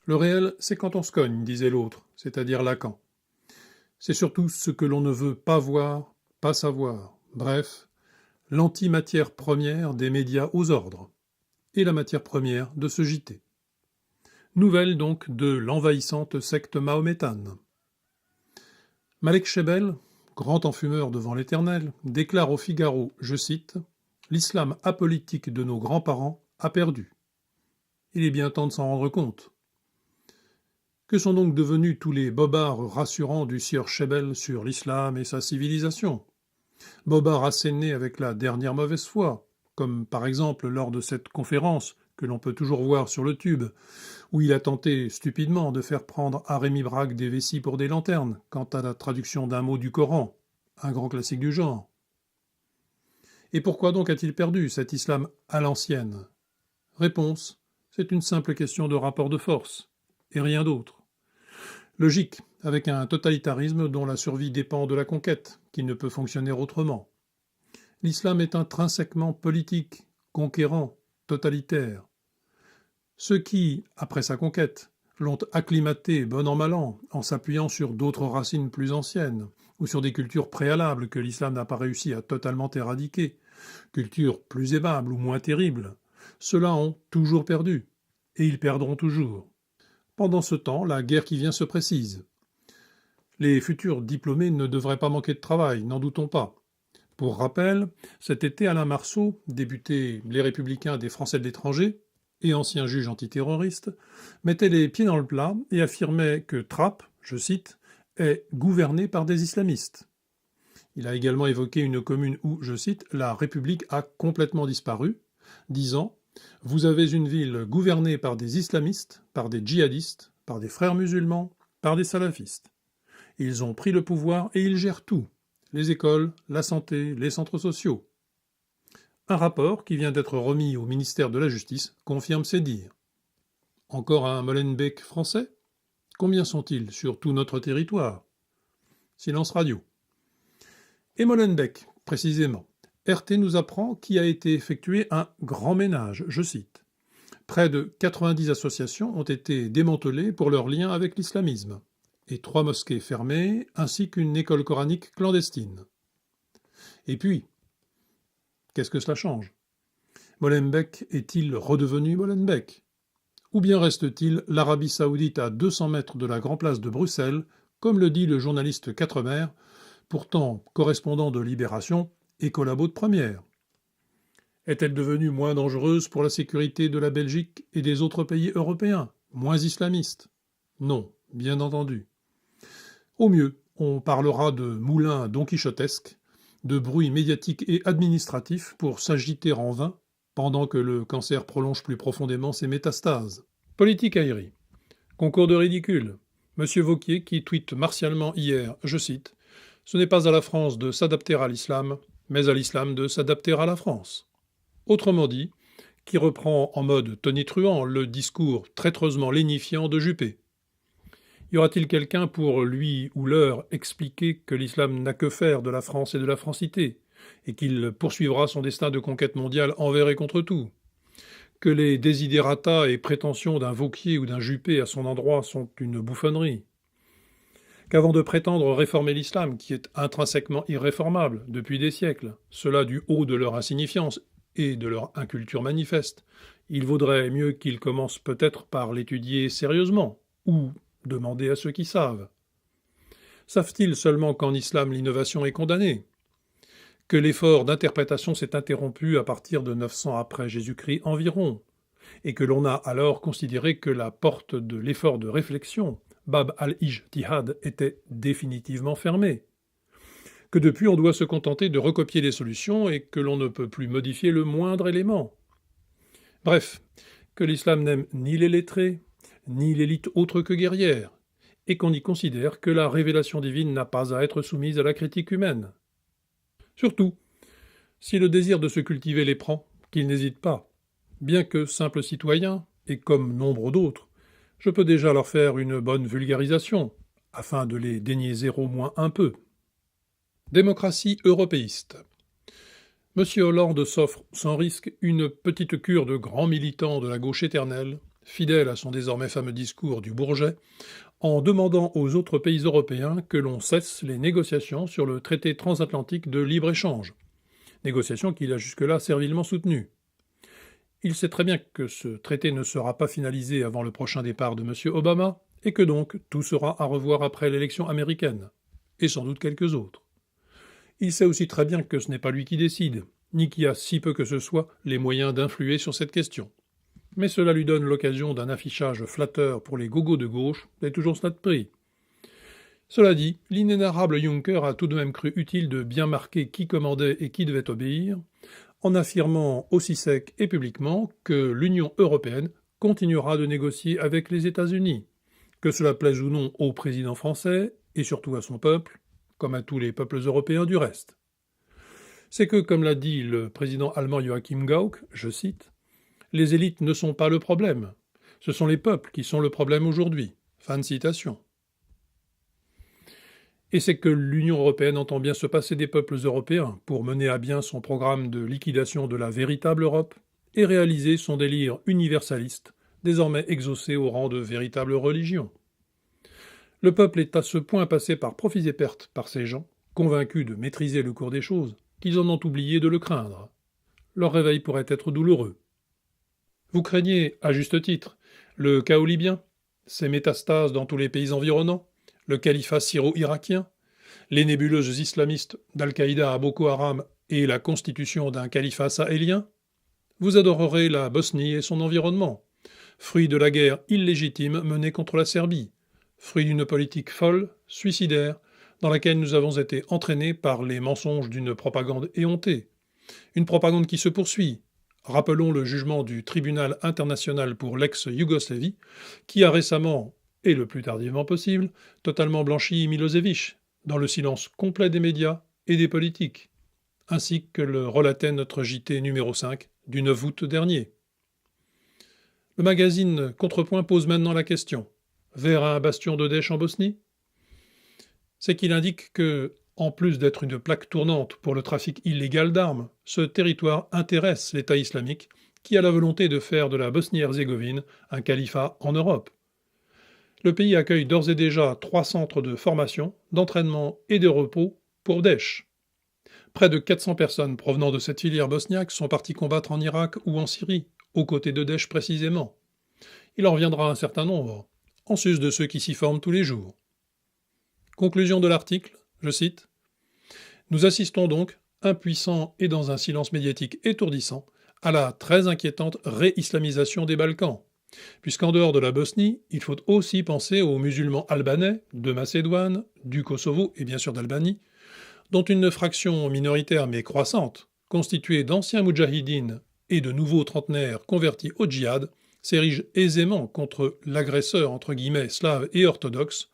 Le réel, c'est quand on se cogne, disait l'autre, c'est-à-dire Lacan. C'est surtout ce que l'on ne veut pas voir, pas savoir. Bref, l'antimatière première des médias aux ordres, et la matière première de ce JT. Nouvelle donc de l'envahissante secte mahométane. Malek Chebel, grand enfumeur devant l'Éternel, déclare au Figaro, je cite, « L'islam apolitique de nos grands-parents a perdu. Il est bien temps de s'en rendre compte. » Que sont donc devenus tous les bobards rassurants du sieur Chebel sur l'islam et sa civilisation? Bobards assénés avec la dernière mauvaise foi, comme par exemple lors de cette conférence que l'on peut toujours voir sur le tube, où il a tenté stupidement de faire prendre à Rémi Braque des vessies pour des lanternes quant à la traduction d'un mot du Coran, un grand classique du genre. Et pourquoi donc a-t-il perdu cet islam à l'ancienne? Réponse, c'est une simple question de rapport de force, et rien d'autre. Logique, avec un totalitarisme dont la survie dépend de la conquête, qui ne peut fonctionner autrement. L'islam est intrinsèquement politique, conquérant, totalitaire. Ceux qui, après sa conquête, l'ont acclimaté bon an mal an, en s'appuyant sur d'autres racines plus anciennes, ou sur des cultures préalables que l'islam n'a pas réussi à totalement éradiquer, cultures plus aimables ou moins terribles, ceux-là ont toujours perdu, et ils perdront toujours. Pendant ce temps, la guerre qui vient se précise. Les futurs diplômés ne devraient pas manquer de travail, n'en doutons pas. Pour rappel, cet été, Alain Marceau, député Les Républicains des Français de l'étranger et ancien juge antiterroriste, mettait les pieds dans le plat et affirmait que Trappes, je cite, est gouverné par des islamistes. Il a également évoqué une commune où, je cite, la République a complètement disparu, disant « Vous avez une ville gouvernée par des islamistes, par des djihadistes, par des frères musulmans, par des salafistes. Ils ont pris le pouvoir et ils gèrent tout, les écoles, la santé, les centres sociaux. » Un rapport qui vient d'être remis au ministère de la Justice confirme ces dires. Encore un Molenbeek français? Combien sont-ils sur tout notre territoire? Silence radio. Et Molenbeek, précisément. RT nous apprend qu'il a été effectué un grand ménage, je cite. Près de 90 associations ont été démantelées pour leur lien avec l'islamisme, et 3 mosquées fermées, ainsi qu'une école coranique clandestine. Et puis, qu'est-ce que cela change? Molenbeek est-il redevenu Molenbeek? Ou bien reste-t-il l'Arabie saoudite à 200 mètres de la Grand Place de Bruxelles, comme le dit le journaliste Quatremer, pourtant correspondant de Libération et collabo de Première? Est-elle devenue moins dangereuse pour la sécurité de la Belgique et des autres pays européens, moins islamiste? Non, bien entendu. Au mieux, on parlera de moulins donquichotesques, de bruit médiatique et administratif pour s'agiter en vain, pendant que le cancer prolonge plus profondément ses métastases. Politique aérie. Concours de ridicule. Monsieur Wauquiez qui tweete martialement hier, je cite, « Ce n'est pas à la France de s'adapter à l'islam, mais à l'islam de s'adapter à la France. » Autrement dit, qui reprend en mode tonitruant le discours traîtreusement lénifiant de Juppé. Y aura-t-il quelqu'un pour lui ou leur expliquer que l'islam n'a que faire de la France et de la francité, et qu'il poursuivra son destin de conquête mondiale envers et contre tout? Que les desiderata et prétentions d'un Wauquiez ou d'un Juppé à son endroit sont une bouffonnerie? Qu'avant de prétendre réformer l'islam, qui est intrinsèquement irréformable depuis des siècles, cela du haut de leur insignifiance et de leur inculture manifeste, il vaudrait mieux qu'ils commencent peut-être par l'étudier sérieusement, ou demander à ceux qui savent. Savent-ils seulement qu'en islam l'innovation est condamnée? Que l'effort d'interprétation s'est interrompu à partir de 900 après Jésus-Christ environ, et que l'on a alors considéré que la porte de l'effort de réflexion, Bab al-Ijtihad, était définitivement fermée? Que depuis on doit se contenter de recopier les solutions et que l'on ne peut plus modifier le moindre élément? Bref, que l'islam n'aime ni les lettrés, ni l'élite autre que guerrière, et qu'on y considère que la révélation divine n'a pas à être soumise à la critique humaine. Surtout, si le désir de se cultiver les prend, qu'ils n'hésitent pas. Bien que simple citoyen, et comme nombre d'autres, je peux déjà leur faire une bonne vulgarisation, afin de les déniaiser au moins un peu. Démocratie européiste. M. Hollande s'offre sans risque une petite cure de grand militant de la gauche éternelle, fidèle à son désormais fameux discours du Bourget, en demandant aux autres pays européens que l'on cesse les négociations sur le traité transatlantique de libre-échange, négociations qu'il a jusque-là servilement soutenues. Il sait très bien que ce traité ne sera pas finalisé avant le prochain départ de M. Obama, et que donc tout sera à revoir après l'élection américaine, et sans doute quelques autres. Il sait aussi très bien que ce n'est pas lui qui décide, ni qui a si peu que ce soit les moyens d'influer sur cette question. Mais cela lui donne l'occasion d'un affichage flatteur pour les gogos de gauche, et toujours cela de prix. Cela dit, l'inénarrable Juncker a tout de même cru utile de bien marquer qui commandait et qui devait obéir, en affirmant aussi sec et publiquement que l'Union européenne continuera de négocier avec les États-Unis, que cela plaise ou non au président français, et surtout à son peuple, comme à tous les peuples européens du reste. C'est que, comme l'a dit le président allemand Joachim Gauck, je cite, « Les élites ne sont pas le problème, ce sont les peuples qui sont le problème aujourd'hui. » Fin de citation. Et c'est que l'Union européenne entend bien se passer des peuples européens pour mener à bien son programme de liquidation de la véritable Europe et réaliser son délire universaliste, désormais exaucé au rang de véritable religion. Le peuple est à ce point passé par profits et pertes par ces gens, convaincus de maîtriser le cours des choses, qu'ils en ont oublié de le craindre. Leur réveil pourrait être douloureux. Vous craignez, à juste titre, le chaos libyen, ses métastases dans tous les pays environnants, le califat syro-irakien, les nébuleuses islamistes d'Al-Qaïda à Boko Haram et la constitution d'un califat sahélien. Vous adorerez la Bosnie et son environnement, fruit de la guerre illégitime menée contre la Serbie, fruit d'une politique folle, suicidaire, dans laquelle nous avons été entraînés par les mensonges d'une propagande éhontée. Une propagande qui se poursuit. Rappelons le jugement du Tribunal international pour l'ex-Yougoslavie, qui a récemment, et le plus tardivement possible, totalement blanchi Milosevic, dans le silence complet des médias et des politiques, ainsi que le relatait notre JT numéro 5 du 9 août dernier. Le magazine Contrepoint pose maintenant la question. Vers un bastion de Daesh en Bosnie ? C'est qu'il indique que, en plus d'être une plaque tournante pour le trafic illégal d'armes, ce territoire intéresse l'État islamique, qui a la volonté de faire de la Bosnie-Herzégovine un califat en Europe. Le pays accueille d'ores et déjà 3 centres de formation, d'entraînement et de repos pour Daesh. Près de 400 personnes provenant de cette filière bosniaque sont parties combattre en Irak ou en Syrie, aux côtés de Daesh précisément. Il en reviendra un certain nombre, en sus de ceux qui s'y forment tous les jours. Conclusion de l'article, je cite, « Nous assistons donc, impuissants et dans un silence médiatique étourdissant, à la très inquiétante réislamisation des Balkans. Puisqu'en dehors de la Bosnie, il faut aussi penser aux musulmans albanais, de Macédoine, du Kosovo et bien sûr d'Albanie, dont une fraction minoritaire mais croissante, constituée d'anciens moudjahidines et de nouveaux trentenaires convertis au djihad, s'érige aisément contre l'agresseur entre guillemets slave et orthodoxe,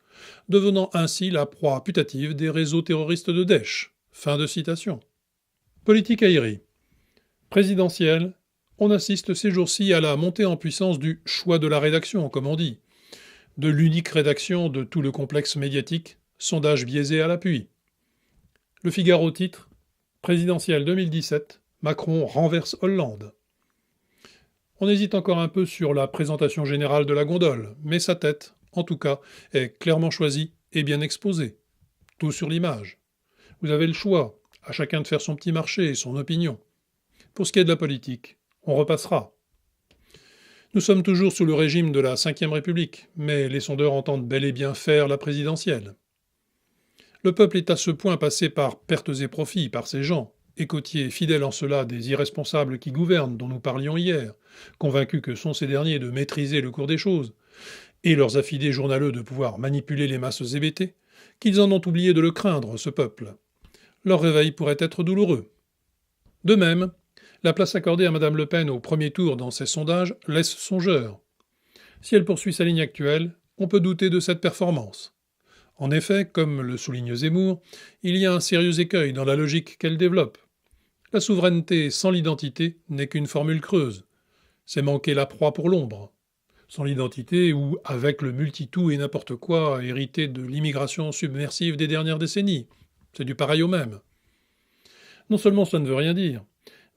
devenant ainsi la proie putative des réseaux terroristes de Daesh. » Fin de citation. Politique aérie. Présidentielle, on assiste ces jours-ci à la montée en puissance du choix de la rédaction, comme on dit, de l'unique rédaction de tout le complexe médiatique, sondage biaisé à l'appui. Le Figaro titre « Présidentielle 2017, Macron renverse Hollande ». On hésite encore un peu sur la présentation générale de la gondole, mais sa tête, en tout cas, est clairement choisie et bien exposée. Tout sur l'image. Vous avez le choix, à chacun de faire son petit marché et son opinion. Pour ce qui est de la politique, on repassera. Nous sommes toujours sous le régime de la Ve République, mais les sondeurs entendent bel et bien faire la présidentielle. Le peuple est à ce point passé par pertes et profits par ces gens, écoutiers fidèles en cela des irresponsables qui gouvernent dont nous parlions hier, convaincus que sont ces derniers de maîtriser le cours des choses, et leurs affidés journaleux de pouvoir manipuler les masses hébétées, qu'ils en ont oublié de le craindre, ce peuple. Leur réveil pourrait être douloureux. De même, la place accordée à Mme Le Pen au premier tour dans ces sondages laisse songeur. Si elle poursuit sa ligne actuelle, on peut douter de cette performance. En effet, comme le souligne Zemmour, il y a un sérieux écueil dans la logique qu'elle développe. La souveraineté sans l'identité n'est qu'une formule creuse. C'est manquer la proie pour l'ombre. Sans l'identité ou avec le multi-tout et n'importe quoi hérité de l'immigration submersive des dernières décennies. C'est du pareil au même. Non seulement cela ne veut rien dire,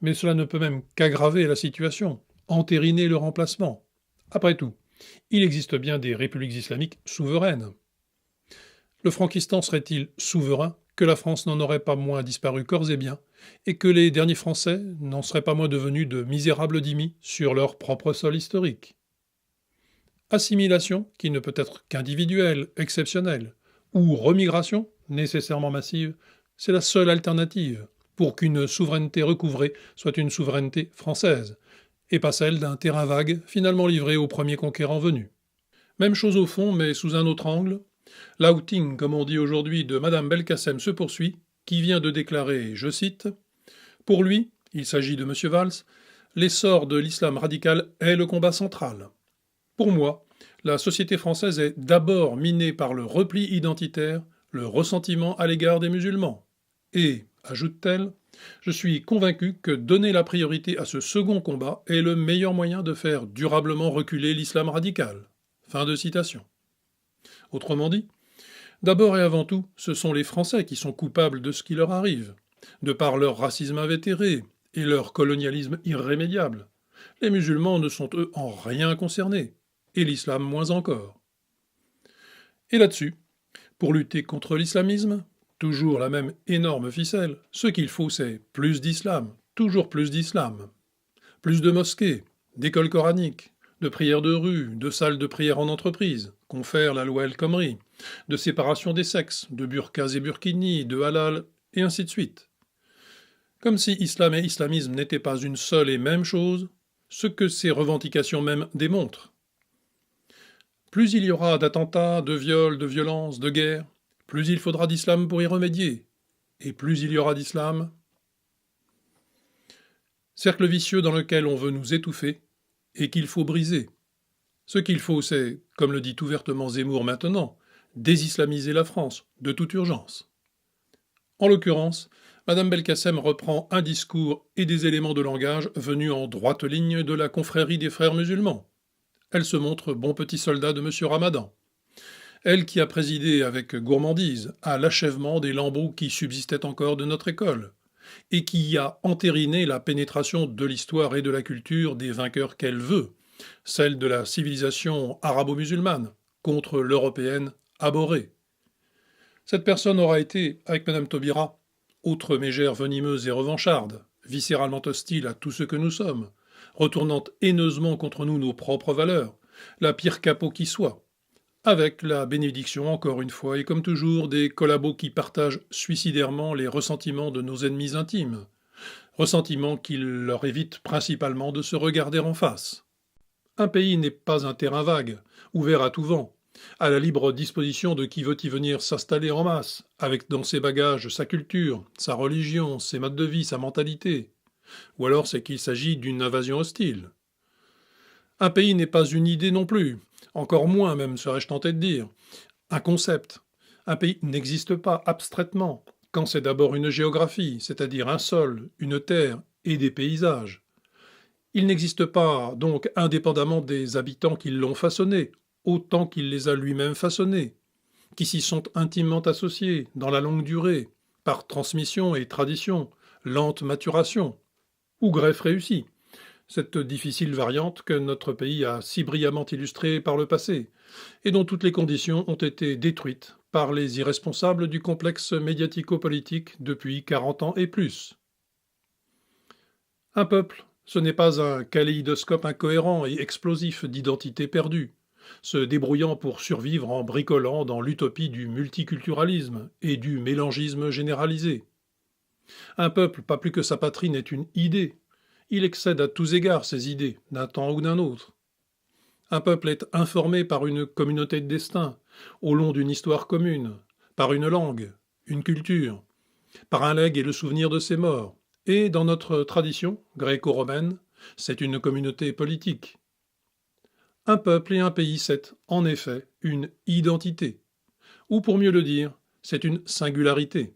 mais cela ne peut même qu'aggraver la situation, entériner le remplacement. Après tout, il existe bien des républiques islamiques souveraines. Le Frankistan serait-il souverain que la France n'en aurait pas moins disparu corps et biens, et que les derniers Français n'en seraient pas moins devenus de misérables dhimmis sur leur propre sol historique? Assimilation, qui ne peut être qu'individuelle, exceptionnelle, ou remigration, nécessairement massive, c'est la seule alternative pour qu'une souveraineté recouvrée soit une souveraineté française, et pas celle d'un terrain vague finalement livré au premier conquérant venu. Même chose au fond, mais sous un autre angle. L'outing, comme on dit aujourd'hui, de Madame Belkacem se poursuit, qui vient de déclarer, je cite, pour lui, il s'agit de M. Valls, l'essor de l'islam radical est le combat central. Pour moi, la société française est d'abord minée par le repli identitaire, le ressentiment à l'égard des musulmans. Et, ajoute-t-elle, je suis convaincu que donner la priorité à ce second combat est le meilleur moyen de faire durablement reculer l'islam radical. Fin de citation. Autrement dit, d'abord et avant tout, ce sont les Français qui sont coupables de ce qui leur arrive, de par leur racisme invétéré et leur colonialisme irrémédiable. Les musulmans ne sont eux en rien concernés, et l'islam moins encore. Et là-dessus, pour lutter contre l'islamisme, toujours la même énorme ficelle, ce qu'il faut c'est plus d'islam, toujours plus d'islam. Plus de mosquées, d'écoles coraniques, de prières de rue, de salles de prière en entreprise, confère la loi El Khomri, de séparation des sexes, de burkas et burkinis, de halal, et ainsi de suite. Comme si islam et islamisme n'étaient pas une seule et même chose, ce que ces revendications même démontrent. Plus il y aura d'attentats, de viols, de violences, de guerres, plus il faudra d'islam pour y remédier. Et plus il y aura d'islam. Cercle vicieux dans lequel on veut nous étouffer et qu'il faut briser. Ce qu'il faut, c'est, comme le dit ouvertement Zemmour maintenant, désislamiser la France, de toute urgence. En l'occurrence, Madame Belkacem reprend un discours et des éléments de langage venus en droite ligne de la confrérie des frères musulmans. Elle se montre bon petit soldat de M. Ramadan. Elle qui a présidé avec gourmandise à l'achèvement des lambeaux qui subsistaient encore de notre école, et qui a entériné la pénétration de l'histoire et de la culture des vainqueurs qu'elle veut, celle de la civilisation arabo-musulmane, contre l'européenne abhorrée. Cette personne aura été, avec Madame Taubira, autre mégère venimeuse et revancharde, viscéralement hostile à tout ce que nous sommes, retournant haineusement contre nous nos propres valeurs, la pire capot qui soit, avec la bénédiction, encore une fois, et comme toujours, des collabos qui partagent suicidairement les ressentiments de nos ennemis intimes, ressentiments qui leur évitent principalement de se regarder en face. Un pays n'est pas un terrain vague, ouvert à tout vent, à la libre disposition de qui veut y venir s'installer en masse, avec dans ses bagages sa culture, sa religion, ses modes de vie, sa mentalité. Ou alors c'est qu'il s'agit d'une invasion hostile. Un pays n'est pas une idée non plus, encore moins même serais-je tenté de dire, un concept. Un pays n'existe pas abstraitement, quand c'est d'abord une géographie, c'est-à-dire un sol, une terre et des paysages. Il n'existe pas, donc, indépendamment des habitants qui l'ont façonné, autant qu'il les a lui-même façonnés, qui s'y sont intimement associés, dans la longue durée, par transmission et tradition, lente maturation, ou greffe réussie, cette difficile variante que notre pays a si brillamment illustrée par le passé, et dont toutes les conditions ont été détruites par les irresponsables du complexe médiatico-politique depuis 40 ans et plus. Un peuple, ce n'est pas un kaléidoscope incohérent et explosif d'identités perdues, se débrouillant pour survivre en bricolant dans l'utopie du multiculturalisme et du mélangisme généralisé. Un peuple, pas plus que sa patrie, n'est une idée. Il excède à tous égards ses idées, d'un temps ou d'un autre. Un peuple est informé par une communauté de destin, au long d'une histoire commune, par une langue, une culture, par un legs et le souvenir de ses morts. Et dans notre tradition gréco-romaine, c'est une communauté politique. Un peuple et un pays, c'est, en effet, une identité. Ou pour mieux le dire, c'est une singularité.